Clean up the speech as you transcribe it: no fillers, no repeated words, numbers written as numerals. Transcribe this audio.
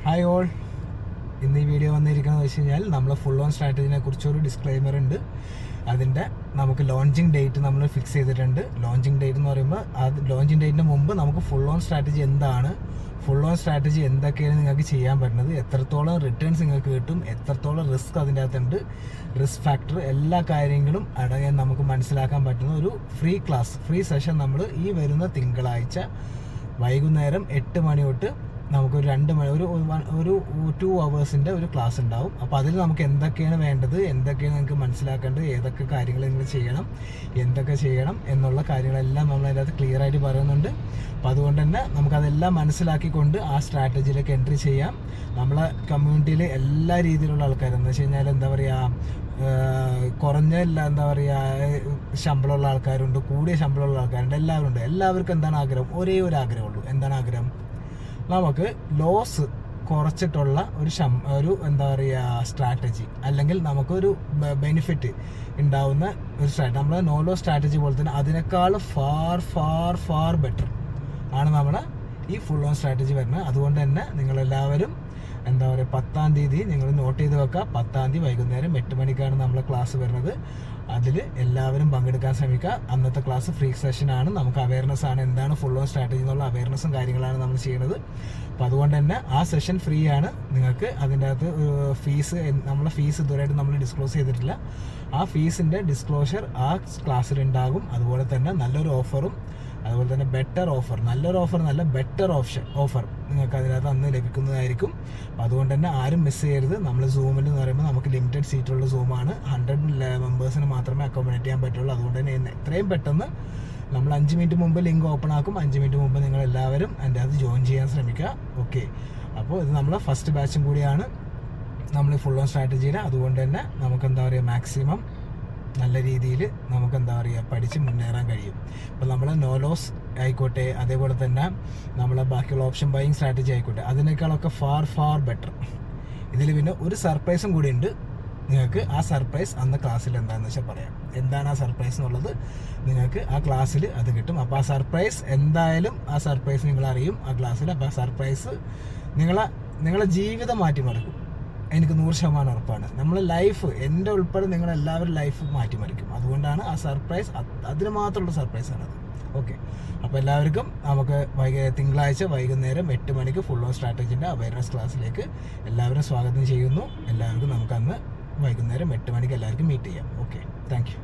Hi all, ഇന്ന് ഈ video വന്നിരിക്കുന്നത് വെച്ച് കഴിഞ്ഞാൽ നമ്മൾ ഫുൾ ഓൺ സ്ട്രാറ്റജിനെ കുറിച്ചൊരു ഡിസ്ക്ലെയിമർ ഉണ്ട്. അതിൻ്റെ നമുക്ക് ലോഞ്ചിങ് ഡേറ്റ് നമ്മൾ ഫിക്സ് ചെയ്തിട്ടുണ്ട്. ലോഞ്ചിങ് ഡേറ്റ് എന്ന് പറയുമ്പോൾ അത് ലോഞ്ചിങ് ഡേറ്റിന് മുമ്പ് നമുക്ക് ഫുൾ ഓൺ സ്ട്രാറ്റജി എന്താണ്, ഫുൾ ഓൺ സ്ട്രാറ്റജി എന്തൊക്കെയാണ് നിങ്ങൾക്ക് ചെയ്യാൻ പറ്റുന്നത്, എത്രത്തോളം റിട്ടേൺസ് നിങ്ങൾക്ക് കിട്ടും, എത്രത്തോളം റിസ്ക് അതിൻ്റെ അകത്തുണ്ട്, റിസ്ക് ഫാക്ടർ, എല്ലാ കാര്യങ്ങളും അടങ്ങാൻ നമുക്ക് മനസ്സിലാക്കാൻ പറ്റുന്ന ഒരു ഫ്രീ സെഷൻ നമ്മൾ ഈ വരുന്ന തിങ്കളാഴ്ച വൈകുന്നേരം 8 മണി തൊട്ട് നമുക്കൊരു 2 മണി ഒരു 2 hours ഒരു ക്ലാസ് ഉണ്ടാവും. അപ്പോൾ അതിൽ നമുക്ക് എന്തൊക്കെയാണ് വേണ്ടത്, എന്തൊക്കെയാണ് നിങ്ങൾക്ക് മനസ്സിലാക്കേണ്ടത്, ഏതൊക്കെ കാര്യങ്ങൾ നിങ്ങൾ ചെയ്യണം, എന്തൊക്കെ ചെയ്യണം എന്നുള്ള കാര്യങ്ങളെല്ലാം നമ്മൾ അതിനകത്ത് ക്ലിയർ ആയിട്ട് പറയുന്നുണ്ട്. അപ്പോൾ അതുകൊണ്ട് തന്നെ നമുക്കതെല്ലാം മനസ്സിലാക്കിക്കൊണ്ട് ആ സ്ട്രാറ്റജിയിലേക്ക് എൻട്രി ചെയ്യാം. നമ്മളെ കമ്മ്യൂണിറ്റിയിൽ എല്ലാ രീതിയിലുള്ള ആൾക്കാരെന്ന് വെച്ച് കഴിഞ്ഞാൽ എന്താ പറയുക, കുറഞ്ഞ എന്താ പറയുക ശമ്പളമുള്ള ആൾക്കാരുണ്ട്, കൂടിയ ശമ്പളമുള്ള ആൾക്കാരുണ്ട്, എല്ലാവർക്കും എന്താണ് ആഗ്രഹം, ഒരേ ഒരു ആഗ്രഹമുള്ളൂ. എന്താണ് ആഗ്രഹം? നമുക്ക് ലോസ് കുറച്ചിട്ടുള്ള ഒരു എന്താ പറയുക സ്ട്രാറ്റജി, അല്ലെങ്കിൽ നമുക്കൊരു ബെനിഫിറ്റ് ഉണ്ടാവുന്ന ഒരു സ്ട്രാറ്റജി. നമ്മൾ നോ ലോസ് സ്ട്രാറ്റജി പോലെ തന്നെ അതിനേക്കാൾ ഫാർ ബെറ്റർ ആണ് നമ്മുടെ ഈ ഫുൾ ഓൺ സ്ട്രാറ്റജി വരുന്നത്. അതുകൊണ്ട് തന്നെ നിങ്ങളെല്ലാവരും എന്താ പറയുക 10-ാം തീയതി നിങ്ങൾ നോട്ട് ചെയ്ത് വെക്കുക. 10-ാം തീയതി വൈകുന്നേരം 8 മണിക്കാണ് നമ്മളെ ക്ലാസ് വരുന്നത്. അതിൽ എല്ലാവരും പങ്കെടുക്കാൻ ശ്രമിക്കുക. അന്നത്തെ ക്ലാസ് ഫ്രീ സെഷനാണ്. നമുക്ക് അവയർനെസ് ആണ്, എന്താണ് ഫുൾ ഓൺ സ്ട്രാറ്റജി എന്നുള്ള അവയർനെസ്സും കാര്യങ്ങളാണ് നമ്മൾ ചെയ്യുന്നത്. അപ്പോൾ അതുകൊണ്ട് തന്നെ ആ സെഷൻ ഫ്രീ ആണ്. നിങ്ങൾക്ക് അതിൻ്റെ അകത്ത് നമ്മളെ ഫീസ് ഇതുവരെയായിട്ട് നമ്മൾ ഡിസ്ക്ലോസ് ചെയ്തിട്ടില്ല. ആ ഫീസിൻ്റെ ഡിസ്ക്ലോഷർ ആ ക്ലാസ്സിൽ ഉണ്ടാകും. അതുപോലെ തന്നെ നല്ലൊരു ഓഫറും, അതുപോലെ തന്നെ ബെറ്റർ ഓഫർ, ബെറ്റർ ഓഫർ നിങ്ങൾക്ക് അതിനകത്ത് അന്ന് ലഭിക്കുന്നതായിരിക്കും. അപ്പോൾ അതുകൊണ്ട് തന്നെ ആരും മിസ് ചെയ്യരുത്. നമ്മൾ സൂമിൽ എന്ന് പറയുമ്പോൾ നമുക്ക് ലിമിറ്റഡ് സീറ്റുള്ള സൂമാണ്. 100 മെമ്പേഴ്സിന് മാത്രമേ അക്കോമഡേറ്റ് ചെയ്യാൻ പറ്റുള്ളൂ. അതുകൊണ്ട് തന്നെ എത്രയും പെട്ടെന്ന് നമ്മൾ 5 മിനിറ്റ് മുമ്പ് ലിങ്ക് ഓപ്പൺ ആക്കും. 5 മിനിറ്റ് മുമ്പ് നിങ്ങൾ എല്ലാവരും അതിൻ്റെ അത് ജോയിൻ ചെയ്യാൻ ശ്രമിക്കുക. ഓക്കെ, അപ്പോൾ ഇത് നമ്മളെ ഫസ്റ്റ് ബാച്ചും കൂടിയാണ് നമ്മൾ ഫുൾ ഓൺ സ്ട്രാറ്റജിയുടെ. അതുകൊണ്ട് തന്നെ നമുക്ക് എന്താ പറയുക മാക്സിമം നല്ല രീതിയിൽ നമുക്ക് എന്താ പറയുക പഠിച്ച് മുന്നേറാൻ കഴിയും. ഇപ്പോൾ നമ്മൾ നോ ലോസ് ആയിക്കോട്ടെ, അതേപോലെ തന്നെ നമ്മളെ ബാക്കിയുള്ള ഓപ്ഷൻ ബൈയിങ് സ്ട്രാറ്റജി ആയിക്കോട്ടെ, അതിനേക്കാളൊക്കെ ഫാർ ബെറ്റർ. ഇതിൽ പിന്നെ ഒരു സർപ്രൈസും കൂടി ഉണ്ട് നിങ്ങൾക്ക്. ആ സർപ്രൈസ് അന്ന് ക്ലാസ്സിൽ എന്താണെന്ന് വെച്ചാൽ പറയാം. എന്താണ് ആ സർപ്രൈസ് എന്നുള്ളത് നിങ്ങൾക്ക് ആ ക്ലാസ്സിൽ അത് കിട്ടും. അപ്പോൾ ആ സർപ്രൈസ് എന്തായാലും നിങ്ങൾ അറിയും ആ ക്ലാസ്സിൽ. അപ്പോൾ ആ സർപ്രൈസ് നിങ്ങളെ ജീവിതം മാറ്റിമറിക്കും. എനിക്ക് 100% ഉറപ്പാണ്. നമ്മളെ ലൈഫ്, എൻ്റെ ഉൾപ്പെടെ നിങ്ങളെല്ലാവരും ലൈഫ് മാറ്റിമറിക്കും. അതുകൊണ്ടാണ് ആ സർപ്രൈസ്, അതിന് മാത്രമുള്ള സർപ്രൈസാണത്. ഓക്കെ, അപ്പോൾ എല്ലാവർക്കും നമുക്ക് തിങ്കളാഴ്ച വൈകുന്നേരം 8 മണിക്ക് ഫുൾ ഓൺ സ്ട്രാറ്റജിൻ്റെ അവയർനെസ് ക്ലാസ്സിലേക്ക് എല്ലാവരും സ്വാഗതം ചെയ്യുന്നു. എല്ലാവർക്കും നമുക്കന്ന് വൈകുന്നേരം 8 മണിക്ക് എല്ലാവർക്കും മീറ്റ് ചെയ്യാം. Okay, thank you.